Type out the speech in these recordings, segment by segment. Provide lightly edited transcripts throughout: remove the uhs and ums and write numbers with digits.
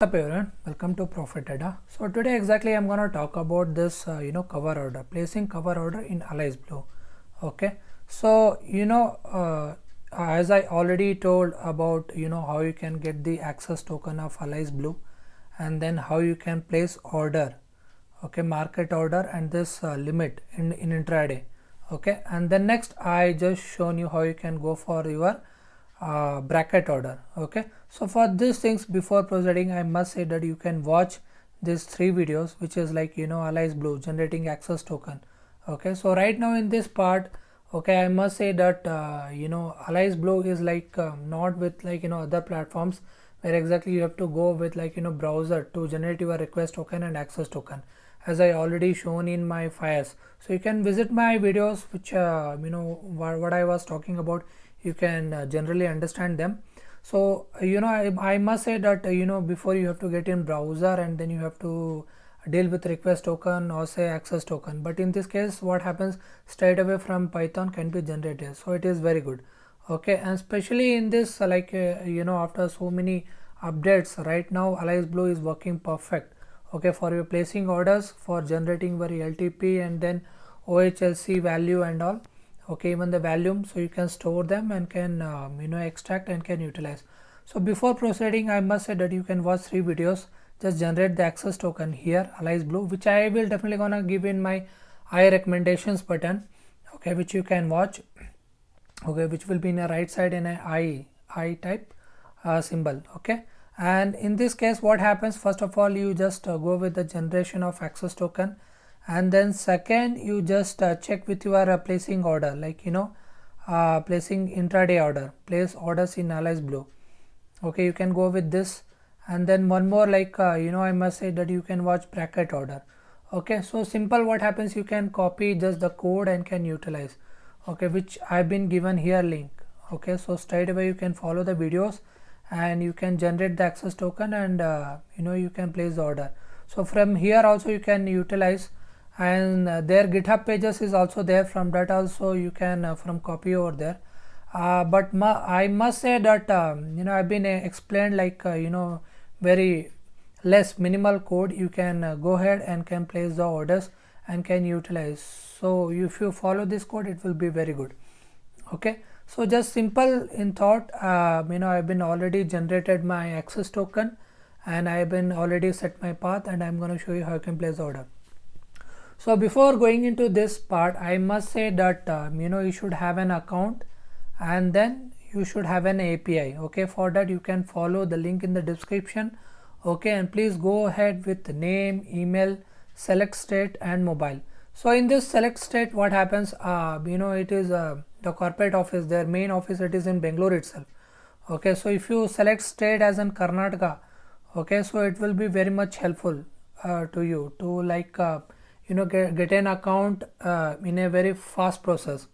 What's up everyone, welcome to Profit Data. So today exactly I'm going to talk about this cover order, placing cover order in Allies Blue. Okay, so as I already told about how you can get the access token of Allies Blue, and then how you can place order, okay, market order and this limit in intraday. Okay, and then next I just shown you how you can go for your bracket order. Okay, so for these things, before proceeding, I must say that you can watch these 3 videos, which is like Allies Blue generating access token. Okay, so right now in this part, okay, I must say that Allies Blue is like not with like other platforms where exactly you have to go with like browser to generate your request token and access token, as I already shown in my files. So you can visit my videos, which what I was talking about, you can generally understand them. So I must say that before you have to get in browser and then you have to deal with request token or say access token, but in this case what happens, straight away from Python can be generated, so it is very good. Okay, and especially in this after so many updates, right now Allies Blue is working perfect. Okay, for your placing orders, for generating very LTP and then OHLC value and all. Okay, even the volume, so you can store them and can extract and can utilize. So before proceeding, I must say that you can watch 3 videos. Just generate the access token here, Allies Blue, which I will definitely gonna give in my I recommendations button. Okay, which you can watch. Okay, which will be in the right side in a I type symbol. Okay, and in this case what happens, first of all you just go with the generation of access token, and then second you just check with your placing order, like placing intraday order, place orders in Allies Blue. Okay, you can go with this, and then one more like I must say that you can watch bracket order. Okay, so simple, what happens, you can copy just the code and can utilize. Okay, which I've been given here link. Okay, so straight away you can follow the videos and you can generate the access token, and you can place the order. So from here also you can utilize, and their GitHub pages is also there, from that also you can from copy over there. But I must say that I've been explained like very less minimal code, you can go ahead and can place the orders and can utilize. So if you follow this code, it will be very good. Okay, so just simple in thought, I've been already generated my access token and I've been already set my path, and I'm going to show you how you can place the order. So before going into this part, I must say that you should have an account and then you should have an API. Okay, for that you can follow the link in the description. Okay, and please go ahead with name, email, select state and mobile. So in this select state, what happens, it is the corporate office, their main office, it is in Bangalore itself. Okay, so if you select state as in Karnataka, okay, so it will be very much helpful to you to like get an account in a very fast process.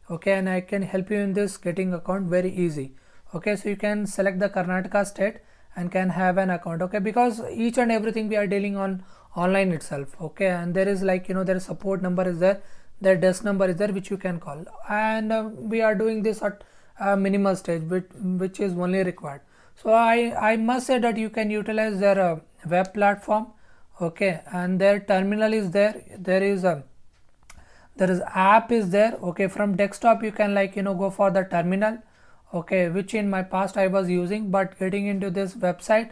Okay, and I can help you in this getting account very easy. Okay, so you can select the Karnataka state and can have an account. Okay, because each and everything we are dealing on online itself. Okay, and there is like their support number is there, their desk number is there, which you can call, and we are doing this at minimal stage, which is only required. So I must say that you can utilize their web platform. Okay, and their terminal is there, there is app is there. Okay, from desktop you can like go for the terminal. Okay, which in my past I was using, but getting into this website,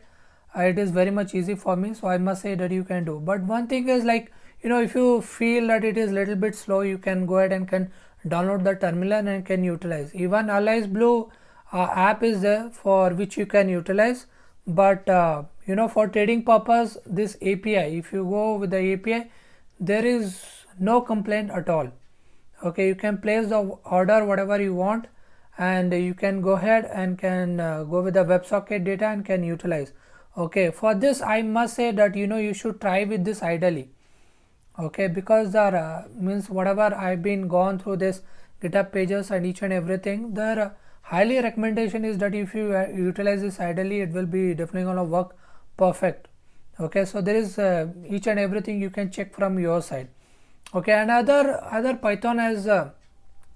it is very much easy for me, so I must say that you can do. But one thing is like if you feel that it is little bit slow, you can go ahead and can download the terminal and can utilize. Even Allies Blue app is there for which you can utilize, but for trading purpose, this API, if you go with the API, there is no complaint at all. Okay, you can place the order whatever you want, and you can go ahead and can go with the WebSocket data and can utilize. Okay, for this I must say that you should try with this ideally. Okay, because the means whatever I've been gone through this GitHub pages and each and everything, the highly recommendation is that if you utilize this ideally, it will be definitely gonna work perfect. Okay, so there is each and everything you can check from your side. Okay, and other Python as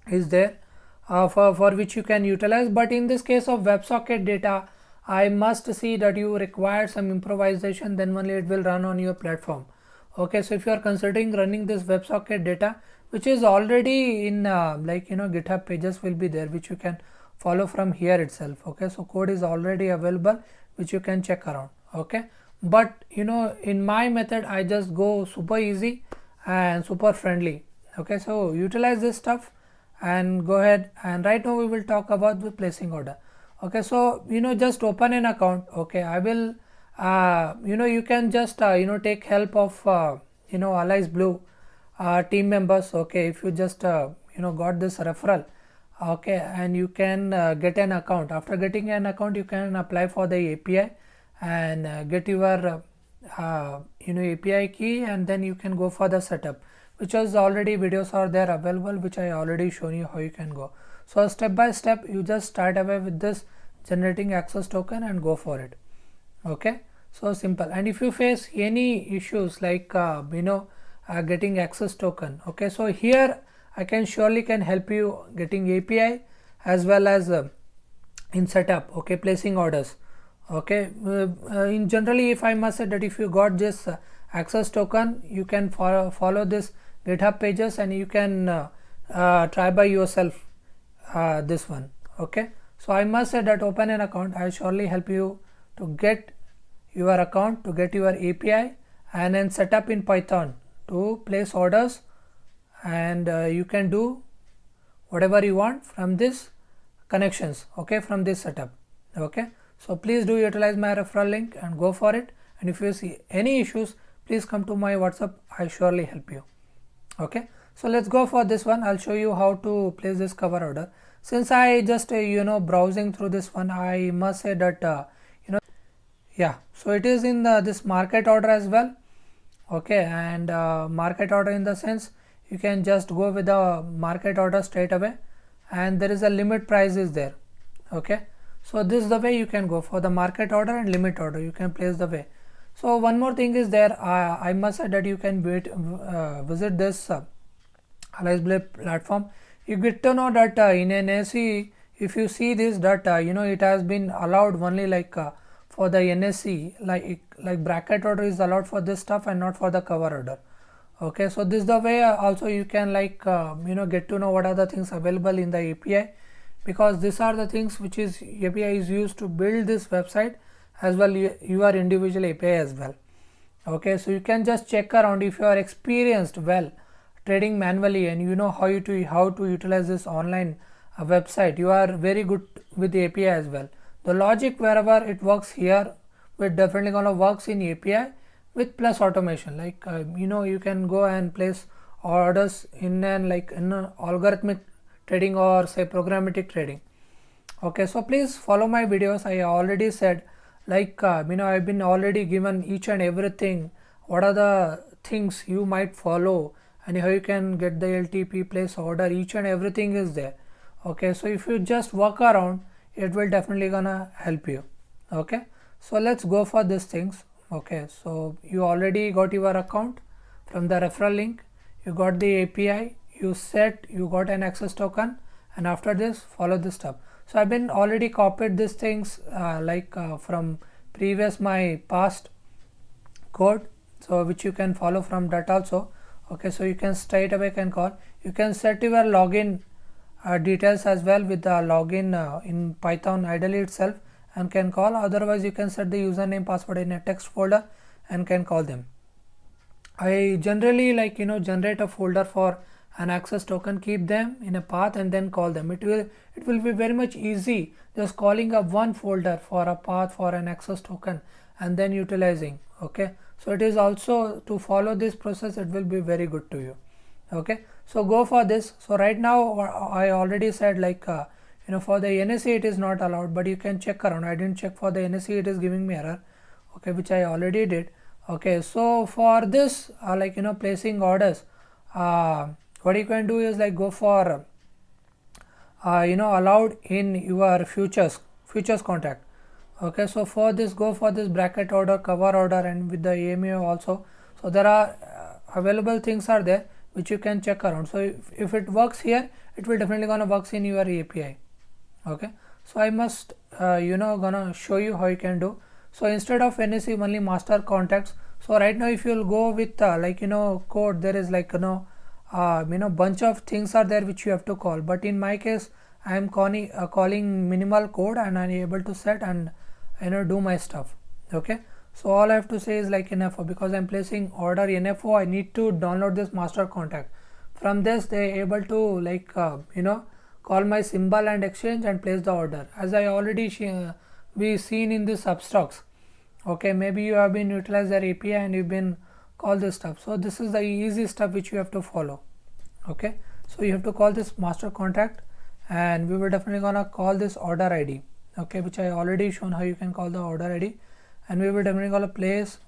is there for which you can utilize, but in this case of WebSocket data, I must see that you require some improvisation, then only it will run on your platform. Okay, so if you are considering running this WebSocket data, which is already in GitHub pages will be there, which you can follow from here itself. Okay, so code is already available, which you can check around. Okay, but in my method I just go super easy and super friendly. Okay, so utilize this stuff and go ahead, and right now we will talk about the placing order. Okay, so just open an account. Okay, I will you can just take help of Allies Blue team members. Okay, if you just got this referral, okay, and you can get an account. After getting an account, you can apply for the API and get your API key, and then you can go for the setup, which is already videos are there available, which I already shown you how you can go. So step by step, you just start away with this generating access token and go for it. Okay, so simple. And if you face any issues like getting access token, okay, so here I can surely can help you getting API as well as in setup. Okay, placing orders. Okay, in generally, if I must say that if you got this access token, you can follow this GitHub pages and you can try by yourself this one. Okay, so I must say that open an account. I surely help you to get your account, to get your API, and then set up in Python to place orders, and you can do whatever you want from this connections. Okay, from this setup. Okay, so please do utilize my referral link and go for it. And if you see any issues, please come to my WhatsApp. I surely help you. Okay, so let's go for this one. I'll show you how to place this cover order. Since I just browsing through this one, I must say that yeah, so it is in this market order as well. Okay, and market order in the sense you can just go with the market order straight away, and there is a limit price is there. Okay, so this is the way you can go for the market order and limit order. You can place the way. So one more thing is there. I must say that you can visit this Allies Blue platform. You get to know that in NSE, if you see this, that it has been allowed only like for the NSE, like bracket order is allowed for this stuff and not for the cover order. Okay, so this is the way also you can get to know what are the things available in the API, because these are the things which is API is used to build this website as well, your individual API as well. Okay, so you can just check around if you are experienced well trading manually and you know how to utilize this online website. You are very good with the API as well. The logic wherever it works here, we're definitely gonna works in API with plus automation. Like you can go and place orders in an algorithmic trading or say programmatic trading. Okay, so please follow my videos. I already said I've been already given each and everything. What are the things you might follow and how you can get the LTP, place order, each and everything is there. Okay, so if you just walk around, it will definitely gonna help you. Okay, so let's go for these things. Okay, so you already got your account from the referral link, you got the API, you got an access token, and after this follow this step. So I've been already copied these things from previous my past code, so which you can follow from that also. Okay, so you can straight away can call. You can set your login details as well with the login in Python idly itself and can call. Otherwise you can set the username password in a text folder and can call them. I generally generate a folder for an access token, keep them in a path and then call them. It will be very much easy just calling up one folder for a path for an access token and then utilizing. Okay, so it is also to follow this process, it will be very good to you. Okay, so go for this. So right now I already said for the NSE it is not allowed, but you can check around. I didn't check for the NSE, it is giving me error. Okay, which I already did. Okay, so for this placing orders, what you can do is go for allowed in your futures contract. Okay, so for this go for this bracket order, cover order, and with the AMA also. So there are available things are there which you can check around. So if it works here, it will definitely gonna works in your API. Okay, So I must gonna show you how you can do. So instead of NAC only master contacts, so right now if you'll go with code, there is bunch of things are there which you have to call, but in my case I am calling minimal code and I'm able to set and do my stuff. Okay, so all I have to say is like NFO, because I'm placing order NFO, I need to download this master contact. From this they are able to call my symbol and exchange and place the order, as I already we seen in this substrocks. Okay, maybe you have been utilized their API and you've been call this stuff. So this is the easy stuff which you have to follow. Okay, so you have to call this master contact, and we will definitely gonna call this order ID. Okay, which I already shown how you can call the order ID, and we will definitely gonna place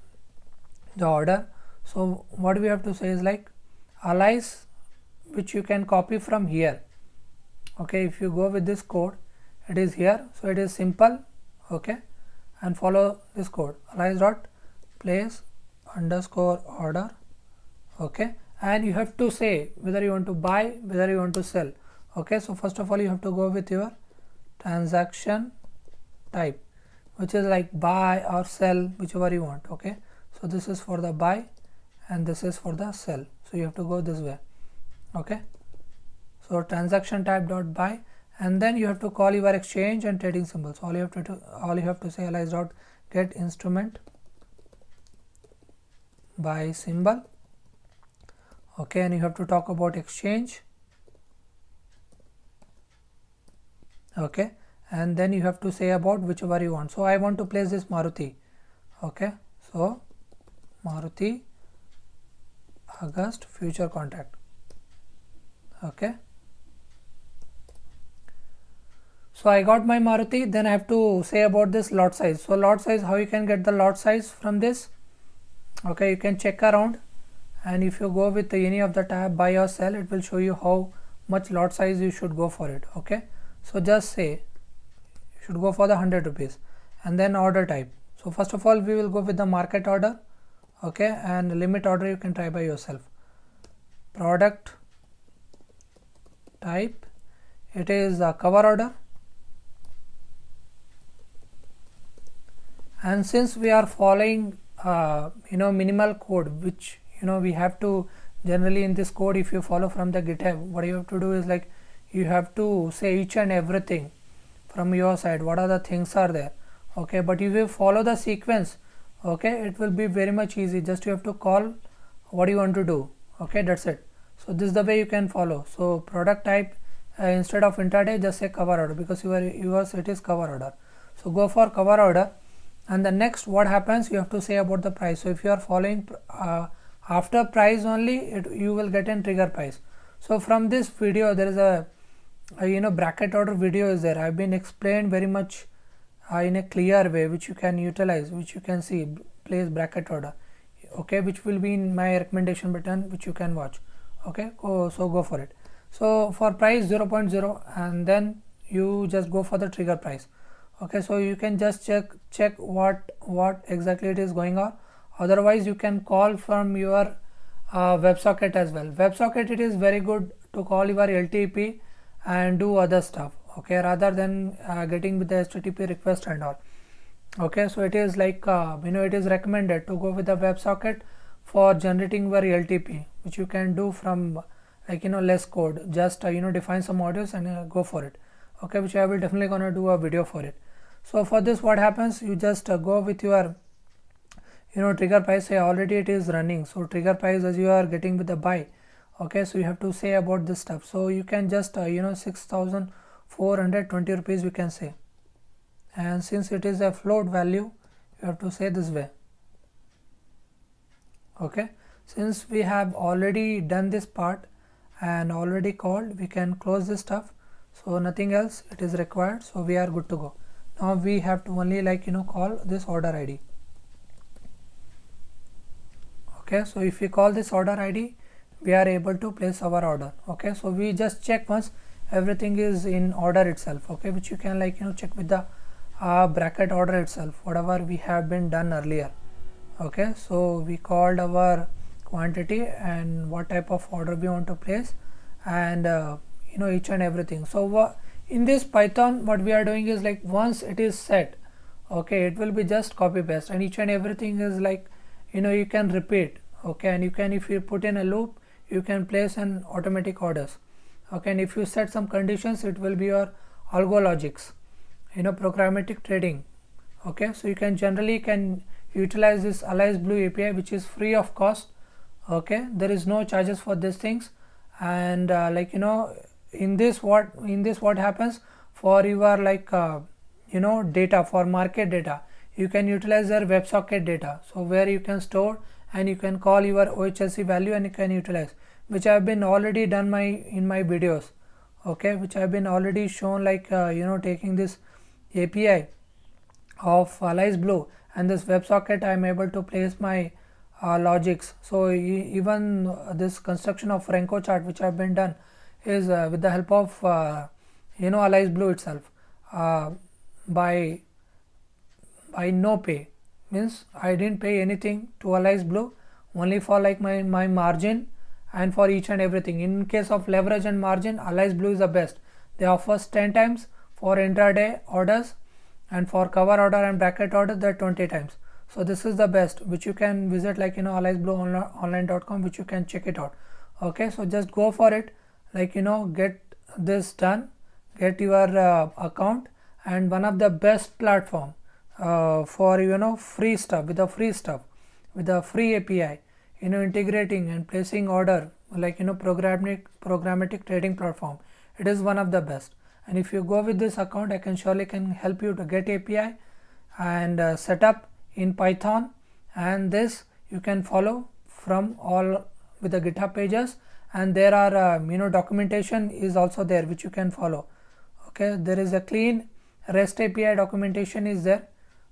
the order. So what we have to say is like alias, which you can copy from here. Okay, if you go with this code, it is here, so it is simple. Okay, and follow this code, alias dot place underscore order. Okay, and you have to say whether you want to buy, whether you want to sell. Okay, so first of all you have to go with your transaction type, which is like buy or sell, whichever you want. Okay, so this is for the buy and this is for the sell, so you have to go this way. Okay, so transaction type dot buy, and then you have to call your exchange and trading symbols. All you have to say alias dot get instrument by symbol. Okay, and you have to talk about exchange. Okay, and then you have to say about whichever you want. So I want to place this Maruti. Okay, so Maruti August future contract. Okay, so I got my Maruti. Then I have to say about this lot size. So lot size, how you can get the lot size from this? Okay, you can check around, and if you go with any of the tab buy or sell, it will show you how much lot size you should go for it. Okay, so just say you should go for the 100 rupees, and then order type. So first of all we will go with the market order. Okay, and limit order you can try by yourself. Product type, it is a cover order, and since we are following minimal code, which we have to generally in this code, if you follow from the GitHub, what you have to do is like you have to say each and everything from your side, what are the things are there. Okay, but if you follow the sequence, okay, it will be very much easy. Just you have to call what you want to do. Okay, that's it. So this is the way you can follow. So product type, instead of intraday, just say cover order, because yours it is cover order. So go for cover order, and the next what happens, you have to say about the price. So if you are following after price only, you will get in trigger price. So from this video there is a bracket order video is there. I've been explained very much in a clear way, which you can utilize, which you can see place bracket order. Okay, which will be in my recommendation button, which you can watch. Okay, so go for it. So for price 0.0, and then you just go for the trigger price. Okay, so you can just check what exactly it is going on. Otherwise you can call from your WebSocket as well. WebSocket, it is very good to call your LTP and do other stuff. Okay, rather than getting with the HTTP request and all. Okay, so it is like it is recommended to go with the WebSocket for generating your LTP, which you can do from less code. Just define some modules and go for it. Okay, which I will definitely gonna do a video for it. So for this, what happens, you just go with your trigger price. Say already it is running, so trigger price as you are getting with the buy. Okay, so you have to say about this stuff. So you can just 6,420 rupees we can say, and since it is a float value, you have to say this way. Okay, since we have already done this part and already called, we can close this stuff. So nothing else it is required, so we are good to go. Now we have to only call this order ID. Okay, so if we call this order ID, we are able to place our order. Okay, so we just check once everything is in order itself. Okay, which you can check with the bracket order itself, whatever we have been done earlier. Okay, so we called our quantity and what type of order we want to place, and each and everything. So in this Python, what we are doing is like once it is set, okay, it will be just copy paste, and each and everything is like, you know, you can repeat, okay, and you can, if you put in a loop, you can place an automatic orders, okay, and if you set some conditions, it will be your algo logics, you know, programmatic trading, okay. So you can generally can utilize this Allies Blue API, which is free of cost, okay, there is no charges for these things. And like, you know, in this what happens for your like you know, data, for market data, you can utilize their WebSocket data, so where you can store and you can call your OHLC value and you can utilize, which I have been already done in my videos, okay, which I have been already shown, like you know, taking this API of Allies Blue and this WebSocket, I am able to place my logics. So even this construction of Renko chart, which have been done, is with the help of you know, Allies Blue itself, by no pay, means I didn't pay anything to Allies Blue, only for like my margin and for each and everything. In case of leverage and margin, Allies Blue is the best. They offer 10 times for intraday orders, and for cover order and bracket order, they're 20 times. So this is the best, which you can visit, like, you know, alliesblueonline.com, which you can check it out, okay. So just go for it, like, you know, get this done, get your account, and one of the best platform for, you know, free stuff, with the free API, you know, integrating and placing order, like, you know, programmatic trading platform. It is one of the best, and if you go with this account, I can surely can help you to get API and set up in Python, and this you can follow from all with the GitHub pages, and there are you know, documentation is also there, which you can follow, okay. There is a clean REST API documentation is there,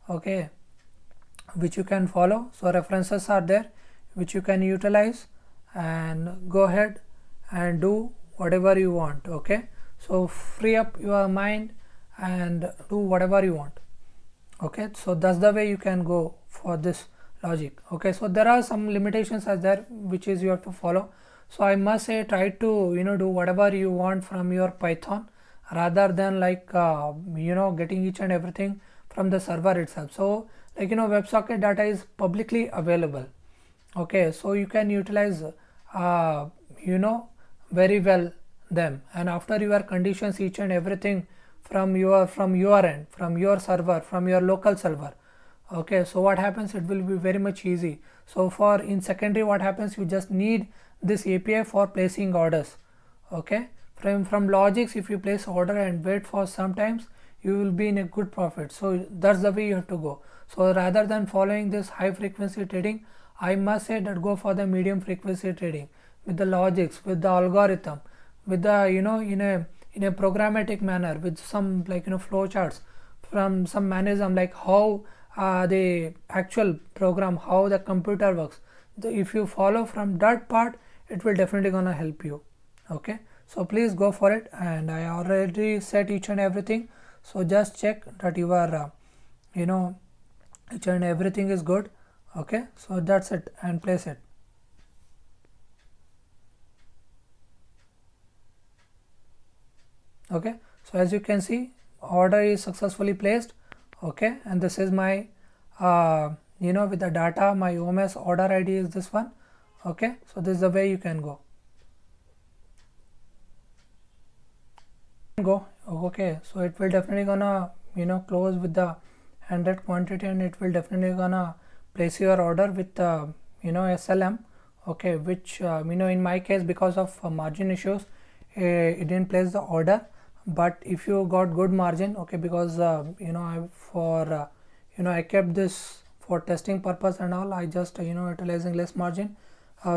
okay, which you can follow. So references are there, which you can utilize and go ahead and do whatever you want, okay. So free up your mind and do whatever you want, okay. So that's the way you can go for this logic, okay. So there are some limitations as there, which is you have to follow. So I must say, try to, you know, do whatever you want from your Python, rather than like you know, getting each and everything from the server itself. So like, you know, WebSocket data is publicly available, okay. So you can utilize you know, very well them, and after your conditions, each and everything from your end, from your server, from your local server, okay. So what happens, it will be very much easy. So for in secondary, what happens, you just need this API for placing orders, okay. From logics, if you place order and wait for sometimes, you will be in a good profit. So that's the way you have to go. So rather than following this high frequency trading, I must say that go for the medium frequency trading, with the logics, with the algorithm, with the, you know, in a programmatic manner, with some, like, you know, flow charts, from some mechanism, like how the actual program, how the computer works. If you follow from that part, it will definitely gonna help you, okay. So please go for it, and I already set each and everything. So just check that you are you know, each and everything is good, okay. So that's it, and place it. Okay, so as you can see, order is successfully placed, okay. And this is my you know, with the data, my OMS order ID is this one, okay. So this is the way you can go, okay. So it will definitely gonna, you know, close with the 100 quantity, and it will definitely gonna place your order with you know, SLM, okay, which you know, in my case, because of margin issues, it didn't place the order. But if you got good margin, okay, because you know, you know, I kept this for testing purpose and all, I just, you know, utilizing less margin,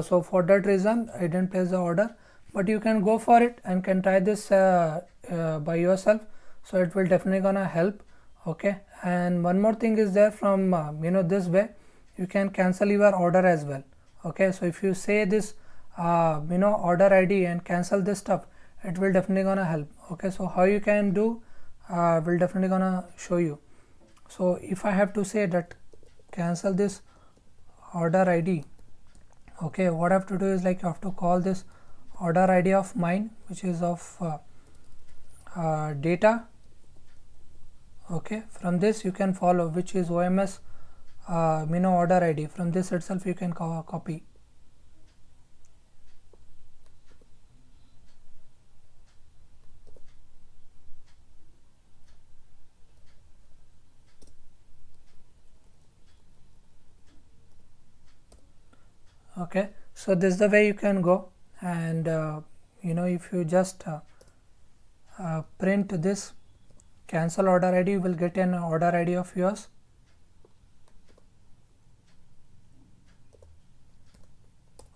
so for that reason I didn't place the order. But you can go for it and can try this by yourself, so it will definitely gonna help, okay. And one more thing is there, from you know, this way you can cancel your order as well, okay. So if you say this you know, order ID and cancel this stuff, it will definitely gonna help, okay. So how you can do, will definitely gonna show you. So if I have to say that cancel this order ID, okay, what I have to do is, like, you have to call this order ID of mine, which is of data. Okay, from this you can follow which is OMS order ID. From this itself you can copy. Okay, so this is the way you can go. And if you just print this cancel order ID, you will get an order ID of yours.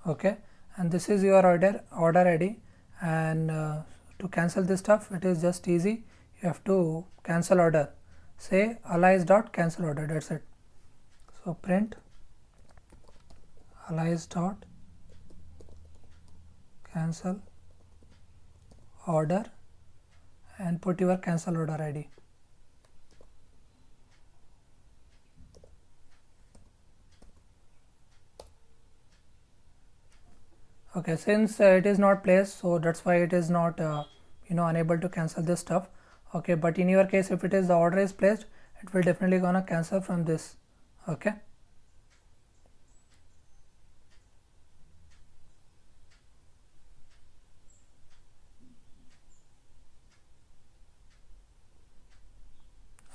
Okay, and this is your order ID. And to cancel this stuff, it is just easy. You have to cancel order, say Allies.cancel order, that's it. So print Allies.cancel order and put your cancel order ID. Okay, since it is not placed, so that's why it is not unable to cancel this stuff. Okay, but in your case, if it is the order is placed, it will definitely gonna cancel from this. Okay.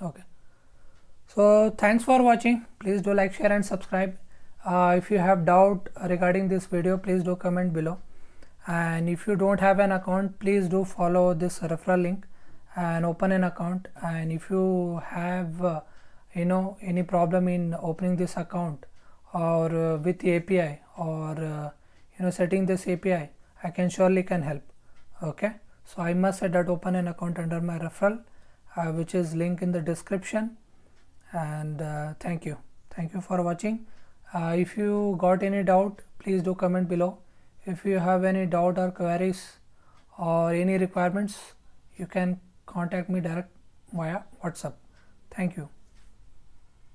Okay, so thanks for watching. Please do like, share and subscribe. If you have doubt regarding this video, please do comment below. And if you don't have an account, please do follow this referral link and open an account. And if you have any problem in opening this account or with the API or setting this API, I can surely can help. Okay, so I must say that open an account under my referral, which is link in the description. And thank you for watching. If you got any doubt, please do comment below. If you have any doubt or queries or any requirements, you can contact me direct via WhatsApp. Thank you.